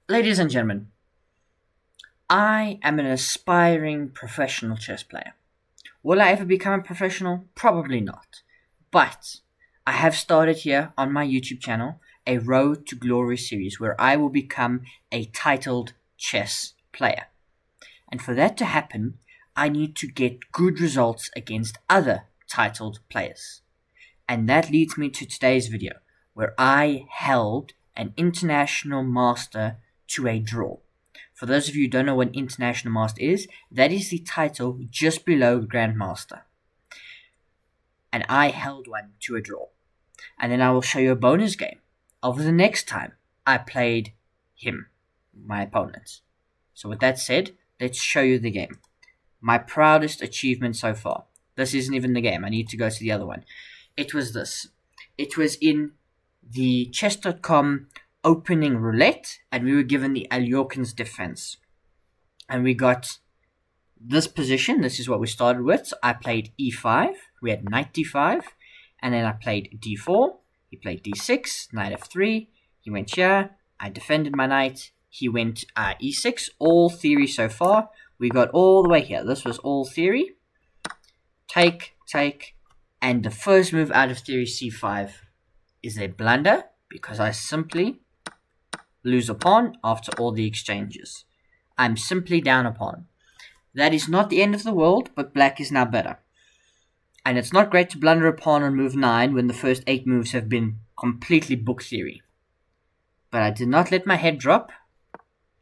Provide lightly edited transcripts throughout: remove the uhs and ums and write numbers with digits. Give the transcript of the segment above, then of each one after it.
Ladies and gentlemen, I am an aspiring professional chess player. Will I ever become a professional? Probably not. But I have started here on my YouTube channel a Road to Glory series where I will become a titled chess player. And for that to happen, I need to get good results against other titled players. And that leads me to today's video, where I held an international master to a draw. For those of you who don't know what international master is, that is the title just below grandmaster. And I held one to a draw. And then I will show you a bonus game of the next time I played him, my opponent. So with that said, let's show you the game. My proudest achievement so far. This isn't even the game. I need to go to the other one. It was this. It was in the chess.com opening roulette, and we were given the Aljorken's defense. And we got this position. This is what we started with. So I played e5. We had knight d5. And then I played d4. He played d6, knight f3. He went here. I defended my knight. He went e6. All theory so far. We got all the way here. This was all theory. Take. And the first move out of theory c5 is a blunder because I simply lose a pawn after all the exchanges. I'm simply down a pawn. That is not the end of the world, but black is now better. And it's not great to blunder a pawn on move 9 when the first 8 moves have been completely book theory. But I did not let my head drop.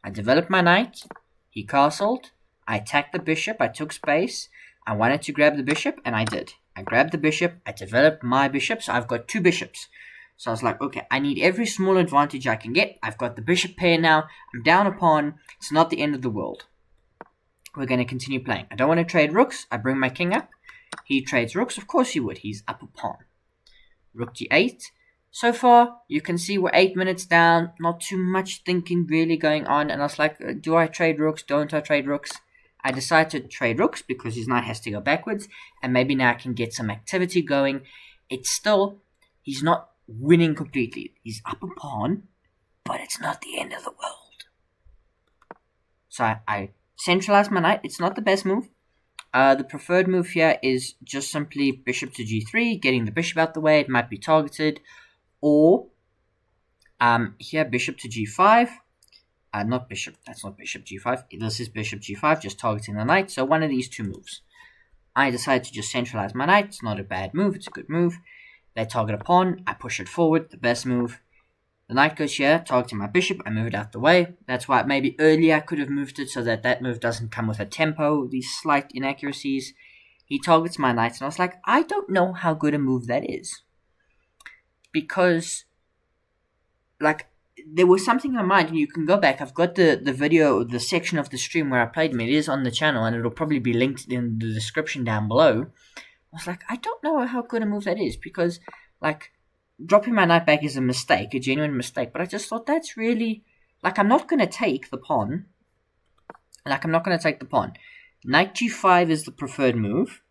I developed my knight. He castled. I attacked the bishop. I took space. I wanted to grab the bishop, and I did. I grabbed the bishop. I developed my bishop, so I've got 2 bishops. So I was like, okay, I need every small advantage I can get. I've got the bishop pair now. I'm down a pawn. It's not the end of the world. We're going to continue playing. I don't want to trade rooks. I bring my king up. He trades rooks. Of course he would. He's up a pawn. Rook g8. So far, you can see we're 8 minutes down. Not too much thinking really going on. And I was like, do I trade rooks? Don't I trade rooks? I decided to trade rooks because his knight has to go backwards. And maybe now I can get some activity going. It's still, he's not winning completely. He's up a pawn, but it's not the end of the world. So I centralize my knight. It's not the best move. The preferred move here is just simply bishop to g3, getting the bishop out the way. It might be targeted. Or here bishop to g5. Not bishop. That's not bishop g5. This is bishop g5, just targeting the knight. So one of these 2 moves. I decide to just centralize my knight. It's not a bad move. It's a good move. They target a pawn. I push it forward. The best move. The knight goes here, targeting my bishop. I move it out the way. That's why maybe earlier I could have moved it so that that move doesn't come with a tempo, these slight inaccuracies. He targets my knight, and I was like, I don't know how good a move that is. Because, like, there was something in my mind, and you can go back. I've got the video, the section of the stream where I played him. It is on the channel, and it'll probably be linked in the description down below. I was like, I don't know how good a move that is, because, like, dropping my knight back is a mistake, a genuine mistake, but I just thought that's really, like, I'm not going to take the pawn. Knight g5 is the preferred move.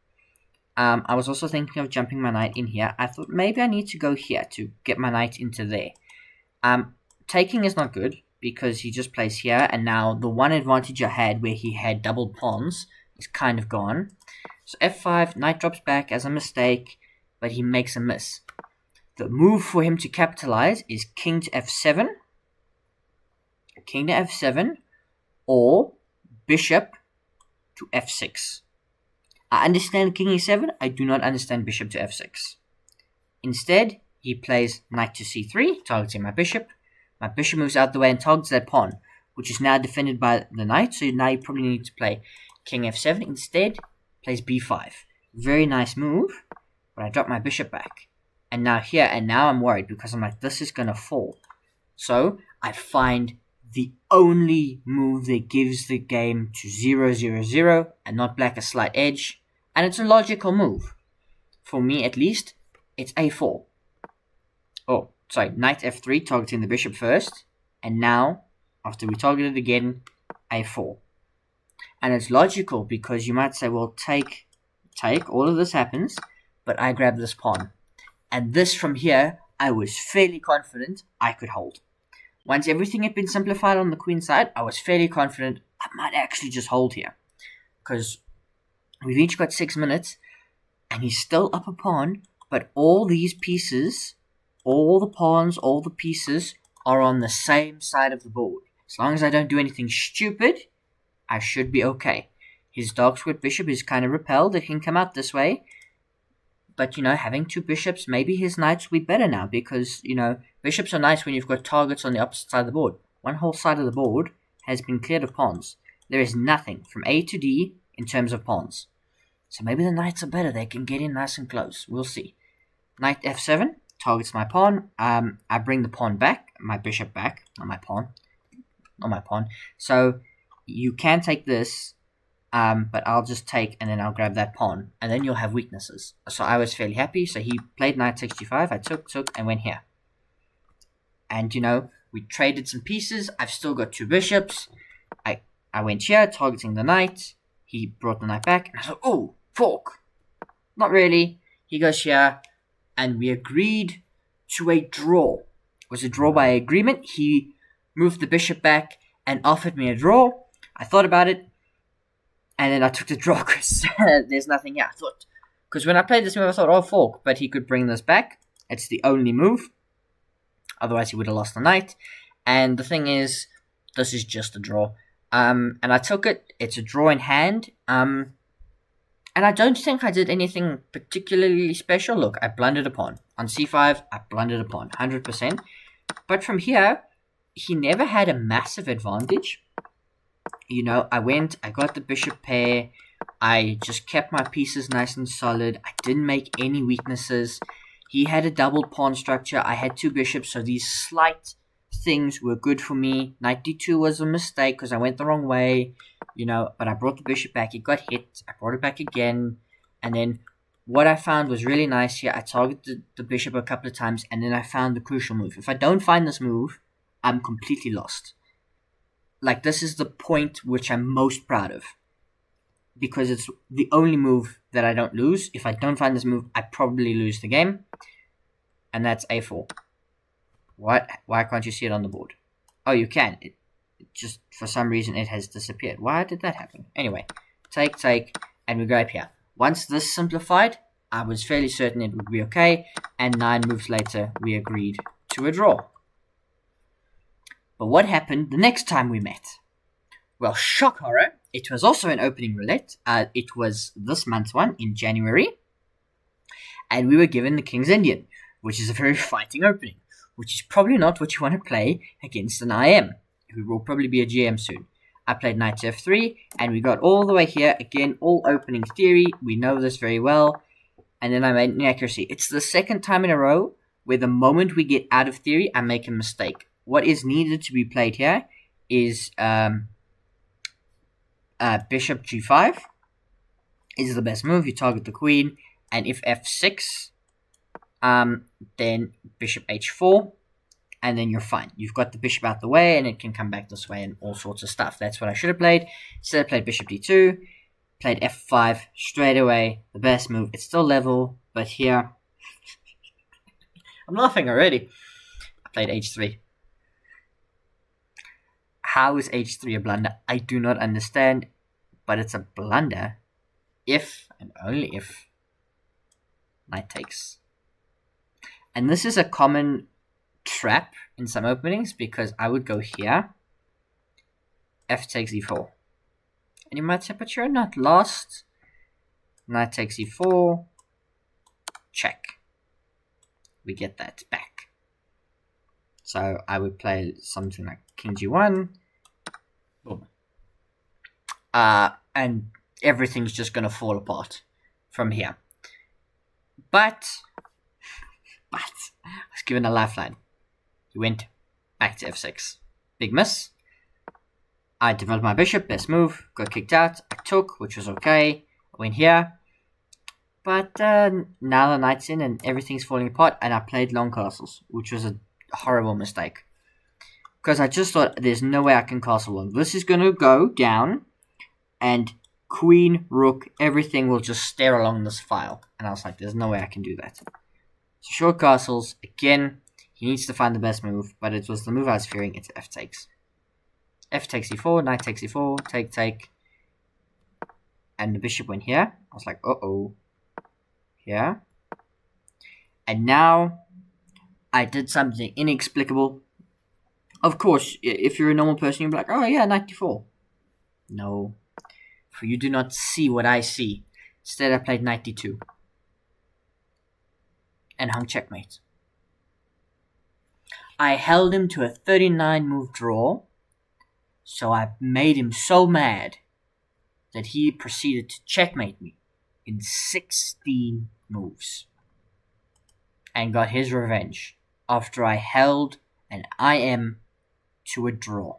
I was also thinking of jumping my knight in here. I thought maybe I need to go here to get my knight into there. Taking is not good, because he just plays here, and now the one advantage I had where he had doubled pawns is kind of gone. So f5, knight drops back as a mistake, but he makes a miss. The move for him to capitalize is king to f7, or bishop to f6. I understand king e7, I do not understand bishop to f6. Instead, he plays knight to c3, targeting my bishop. My bishop moves out the way and targets that pawn, which is now defended by the knight, so now you probably need to play king f7. Instead, plays b5. Very nice move, but I drop my bishop back. And now I'm worried because I'm like, this is going to fall. So I find the only move that gives the game to 0-0-0 and not black a slight edge. And it's a logical move. For me, at least, it's a4. Oh, sorry, knight f3, targeting the bishop first. And now, after we target it again, a4. And it's logical because you might say, well, take, all of this happens, but I grab this pawn. And this from here, I was fairly confident I could hold. Once everything had been simplified on the queen side, I was fairly confident I might actually just hold here. Because we've each got 6 minutes, and he's still up a pawn, but all these pieces, all the pawns, all the pieces, are on the same side of the board. As long as I don't do anything stupid, I should be okay. His dark squared bishop is kind of repelled. It can come out this way. But, having 2 bishops, maybe his knights will be better now. Because, bishops are nice when you've got targets on the opposite side of the board. One whole side of the board has been cleared of pawns. There is nothing from A to D in terms of pawns. So maybe the knights are better. They can get in nice and close. We'll see. Knight f7 targets my pawn. I bring the pawn back. My bishop back. Not my pawn. So you can take this, but I'll just take and then I'll grab that pawn. And then you'll have weaknesses. So I was fairly happy. So he played knight 65. I took, and went here. And, we traded some pieces. I've still got 2 bishops. I went here, targeting the knight. He brought the knight back. And I thought, oh, fork. Not really. He goes here. And we agreed to a draw. It was a draw by agreement. He moved the bishop back and offered me a draw. I thought about it. And then I took the draw because there's nothing here. I thought, because when I played this move, I thought, oh, fork. But he could bring this back. It's the only move. Otherwise, he would have lost the knight. And the thing is, this is just a draw. And I took it. It's a draw in hand. And I don't think I did anything particularly special. Look, I blundered a pawn. On c5, I blundered a pawn. 100%. But from here, he never had a massive advantage. I got the bishop pair. I just kept my pieces nice and solid. I didn't make any weaknesses. He had a doubled pawn structure. I had 2 bishops, so these slight things were good for me. Knight d2 was a mistake because I went the wrong way, but I brought the bishop back. It got hit. I brought it back again. And then what I found was really nice here. I targeted the bishop a couple of times, and then I found the crucial move. If I don't find this move, I'm completely lost. Like, this is the point which I'm most proud of. Because it's the only move that I don't lose. If I don't find this move, I probably lose the game. And that's a4. What? Why can't you see it on the board? Oh, you can. It just, for some reason, it has disappeared. Why did that happen? Anyway, take, and we go up here. Once this simplified, I was fairly certain it would be okay. And 9 moves later, we agreed to a draw. But what happened the next time we met? Well, shock horror. It was also an opening roulette. It was this month's one in January. And we were given the King's Indian, which is a very fighting opening. Which is probably not what you want to play against an IM, who will probably be a GM soon. I played knight to f3, and we got all the way here. Again, all opening theory. We know this very well. And then I made an accuracy. It's the second time in a row where the moment we get out of theory, I make a mistake. What is needed to be played here is bishop g5 is the best move. You target the queen, and if f6, then bishop h4, and then you're fine. You've got the bishop out the way, and it can come back this way and all sorts of stuff. That's what I should have played. Instead, I played bishop d2, played f5 straight away. The best move. It's still level, but here... I'm laughing already. I played h3. How is h3 a blunder? I do not understand, but it's a blunder if, and only if, knight takes. And this is a common trap in some openings, because I would go here, f takes e4. And you might say, but you're not lost. Knight takes e4, check. We get that back. So I would play something like king g1, boom. And everything's just going to fall apart from here. But I was given a lifeline. He went back to f6. Big miss. I developed my bishop, best move, got kicked out. I took, which was okay. I went here. But now the knight's in and everything's falling apart, and I played long castles, which was a horrible mistake. Because I just thought, there's no way I can castle long. This is going to go down, and queen, rook, everything will just stare along this file. And I was like, there's no way I can do that. So short castles, again, He needs to find the best move, but it was the move I was fearing. It's f takes. F takes e4, knight takes e4, take. And the bishop went here. I was like, uh-oh. Here. And now I did something inexplicable. Of course, if you're a normal person, you'll be like, oh yeah, knight d4. No. For you do not see what I see. Instead, I played knight d2. And hung checkmate. I held him to a 39 move draw. So I made him so mad that he proceeded to checkmate me in 16 moves. And got his revenge after I held an IM to a draw.